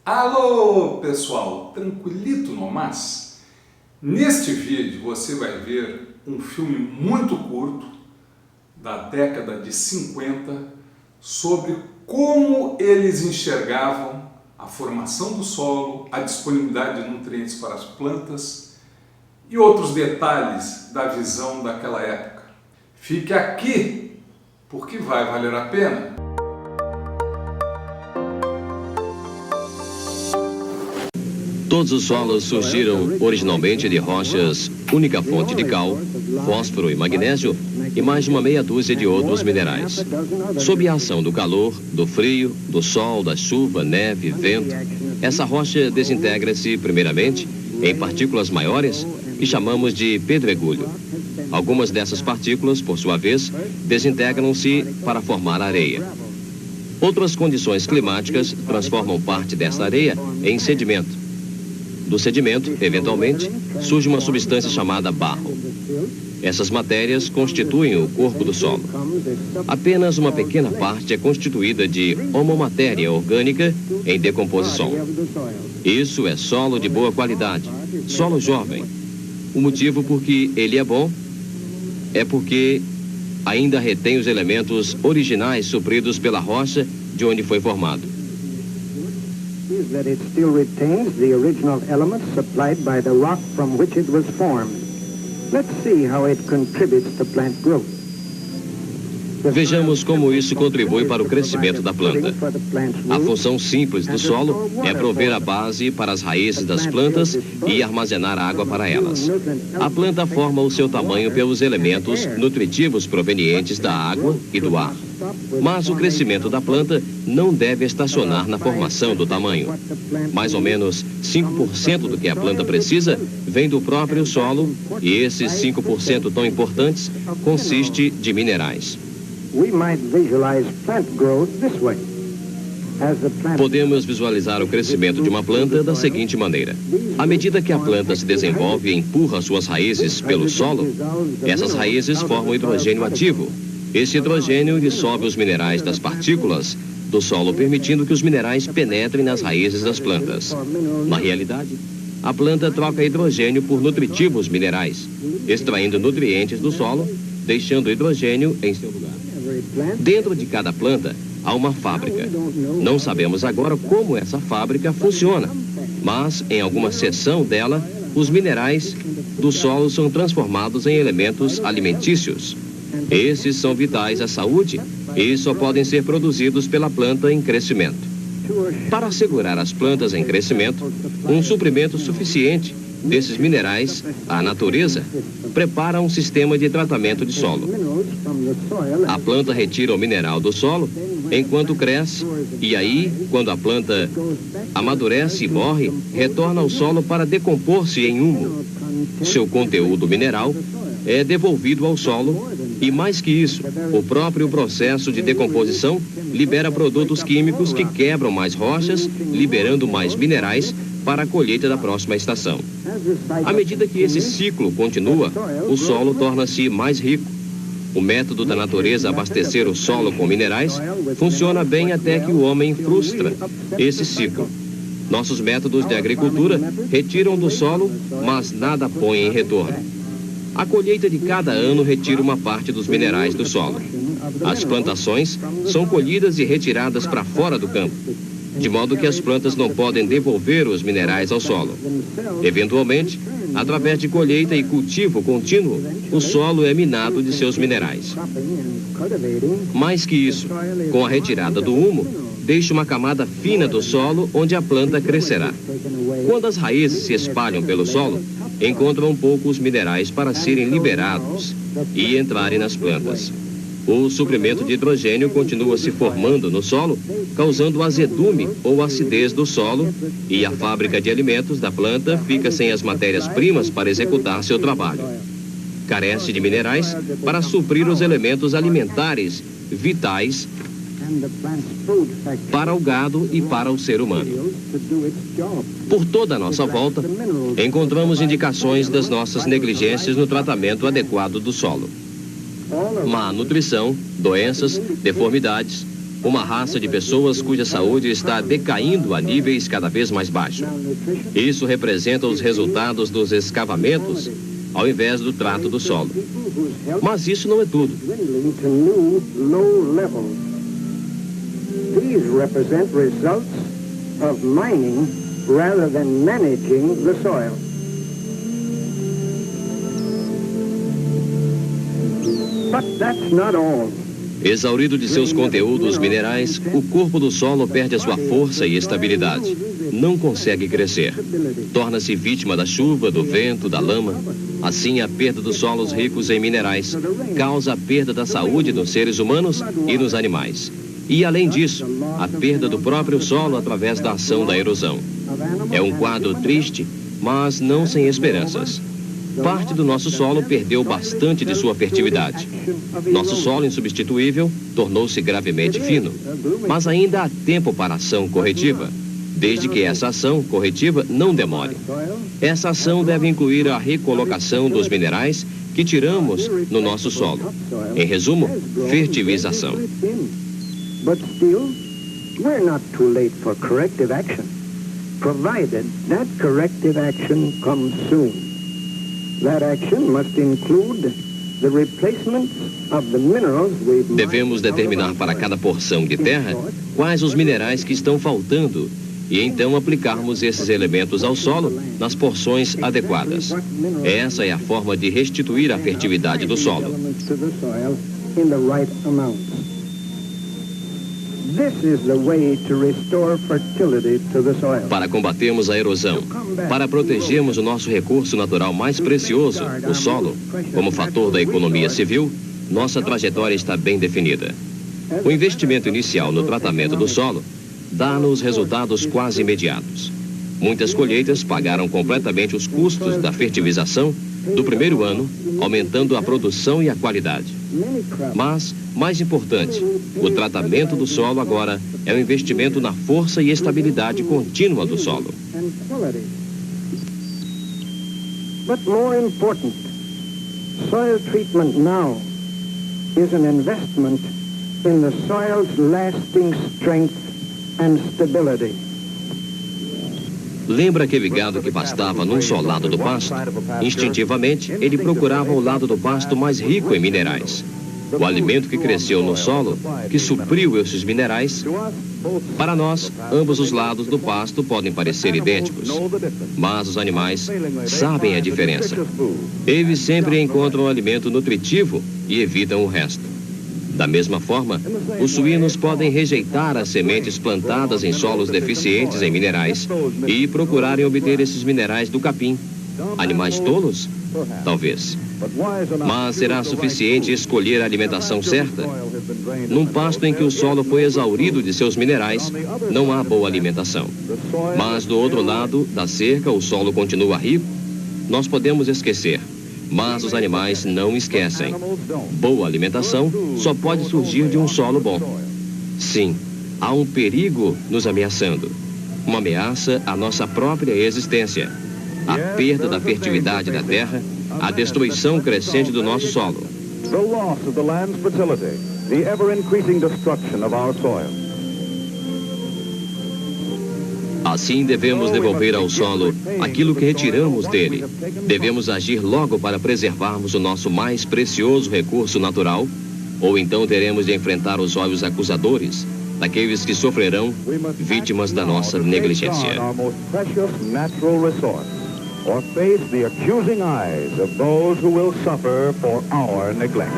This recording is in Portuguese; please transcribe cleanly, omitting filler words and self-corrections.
Alô pessoal, tranquilito no mas? Neste vídeo você vai ver um filme muito curto da década de 50 sobre como eles enxergavam a formação do solo, a disponibilidade de nutrientes para as plantas e outros detalhes da visão daquela época. Fique aqui porque vai valer a pena. Todos os solos surgiram originalmente de rochas, única fonte de cal, fósforo e magnésio e mais de uma meia dúzia de outros minerais. Sob a ação do calor, do frio, do sol, da chuva, neve, vento, essa rocha desintegra-se primeiramente em partículas maiores que chamamos de pedregulho. Algumas dessas partículas, por sua vez, desintegram-se para formar areia. Outras condições climáticas transformam parte dessa areia em sedimento. Do sedimento, eventualmente, surge uma substância chamada barro. Essas matérias constituem o corpo do solo. Apenas uma pequena parte é constituída de homomatéria orgânica em decomposição. Isso é solo de boa qualidade, solo jovem. O motivo por que ele é bom é porque ainda retém os elementos originais supridos pela rocha de onde foi formado. That it still retains the original elements supplied by the rock from which it was formed. Let's see how it contributes to plant growth. Vejamos como isso contribui para o crescimento da planta. A função simples do solo é prover a base para as raízes das plantas e armazenar água para elas. A planta forma o seu tamanho pelos elementos nutritivos provenientes da água e do ar. Mas o crescimento da planta não deve estacionar na formação do tamanho. Mais ou menos 5% do que a planta precisa vem do próprio solo e esses 5% tão importantes consiste de minerais. Podemos visualizar o crescimento de uma planta da seguinte maneira. À medida que a planta se desenvolve e empurra suas raízes pelo solo, essas raízes formam hidrogênio ativo. Esse hidrogênio dissolve os minerais das partículas do solo, permitindo que os minerais penetrem nas raízes das plantas. Na realidade, a planta troca hidrogênio por nutritivos minerais, extraindo nutrientes do solo, deixando o hidrogênio em seu lugar. Dentro de cada planta há uma fábrica. Não sabemos agora como essa fábrica funciona, mas em alguma seção dela, os minerais do solo são transformados em elementos alimentícios. Esses são vitais à saúde e só podem ser produzidos pela planta em crescimento. Para assegurar as plantas em crescimento, um suprimento suficiente desses minerais, a natureza prepara um sistema de tratamento de solo. A planta retira o mineral do solo enquanto cresce e aí, quando a planta amadurece e morre, retorna ao solo para decompor-se em humo. Seu conteúdo mineral é devolvido ao solo e, mais que isso, o próprio processo de decomposição libera produtos químicos que quebram mais rochas, liberando mais minerais para a colheita da próxima estação. À medida que esse ciclo continua, o solo torna-se mais rico. O método da natureza abastecer o solo com minerais funciona bem até que o homem frustra esse ciclo. Nossos métodos de agricultura retiram do solo, mas nada põe em retorno. A colheita de cada ano retira uma parte dos minerais do solo. As plantações são colhidas e retiradas para fora do campo, de modo que as plantas não podem devolver os minerais ao solo. Eventualmente, através de colheita e cultivo contínuo, o solo é minado de seus minerais. Mais que isso, com a retirada do humo, deixa uma camada fina do solo onde a planta crescerá. Quando as raízes se espalham pelo solo, encontram poucos minerais para serem liberados e entrarem nas plantas. O suprimento de hidrogênio continua se formando no solo, causando azedume ou acidez do solo, e a fábrica de alimentos da planta fica sem as matérias-primas para executar seu trabalho. Carece de minerais para suprir os elementos alimentares vitais para o gado e para o ser humano. Por toda a nossa volta, encontramos indicações das nossas negligências no tratamento adequado do solo. Má nutrição, doenças, deformidades, uma raça de pessoas cuja saúde está decaindo a níveis cada vez mais baixos. Isso representa os resultados dos escavamentos, ao invés do trato do solo. Mas isso não é tudo. These represent results of mining rather than managing the soil. But that's not all. Exaurido de seus conteúdos minerais, o corpo do solo perde a sua força e estabilidade. Não consegue crescer. Torna-se vítima da chuva, do vento, da lama. Assim, a perda dos solos ricos em minerais causa a perda da saúde dos seres humanos e dos animais. E, além disso, a perda do próprio solo através da ação da erosão. É um quadro triste, mas não sem esperanças. Parte do nosso solo perdeu bastante de sua fertilidade. Nosso solo insubstituível tornou-se gravemente fino, mas ainda há tempo para ação corretiva, desde que essa ação corretiva não demore. Essa ação deve incluir a recolocação dos minerais que tiramos no nosso solo. Em resumo, fertilização. But still, we're not too late for corrective action, provided that corrective action comes soon. That action must include the replacement of the minerals we've... Devemos determinar para cada porção de terra quais os minerais que estão faltando e então aplicarmos esses elementos ao solo nas porções adequadas. Essa é a forma de restituir a fertilidade do solo. Para combatermos a erosão, para protegermos o nosso recurso natural mais precioso, o solo, como fator da economia civil, nossa trajetória está bem definida. O investimento inicial no tratamento do solo dá-nos resultados quase imediatos. Muitas colheitas pagaram completamente os custos da fertilização do primeiro ano, aumentando a produção e a qualidade. Mas, mais importante, o tratamento do solo agora é um investimento na força e estabilidade contínua do solo. But more important, soil treatment now is an investment in the soil's lasting strength and stability. Lembra aquele gado que pastava num só lado do pasto? Instintivamente, ele procurava o lado do pasto mais rico em minerais. O alimento que cresceu no solo, que supriu esses minerais, para nós, ambos os lados do pasto podem parecer idênticos, mas os animais sabem a diferença. Eles sempre encontram o alimento nutritivo e evitam o resto. Da mesma forma, os suínos podem rejeitar as sementes plantadas em solos deficientes em minerais e procurarem obter esses minerais do capim. Animais tolos? Talvez. Mas será suficiente escolher a alimentação certa? Num pasto em que o solo foi exaurido de seus minerais, não há boa alimentação. Mas do outro lado da cerca, o solo continua rico. Nós podemos esquecer, mas os animais não esquecem. Boa alimentação só pode surgir de um solo bom. Sim, há um perigo nos ameaçando. Uma ameaça à nossa própria existência. A perda da fertilidade da terra, a destruição crescente do nosso solo. The loss of the land's fertility, the ever-increasing destruction of our soil. Assim devemos devolver ao solo aquilo que retiramos dele. Devemos agir logo para preservarmos o nosso mais precioso recurso natural, ou então teremos de enfrentar os olhos acusadores daqueles que sofrerão vítimas da nossa negligência. Or face the accusing eyes of those who will suffer for our neglect.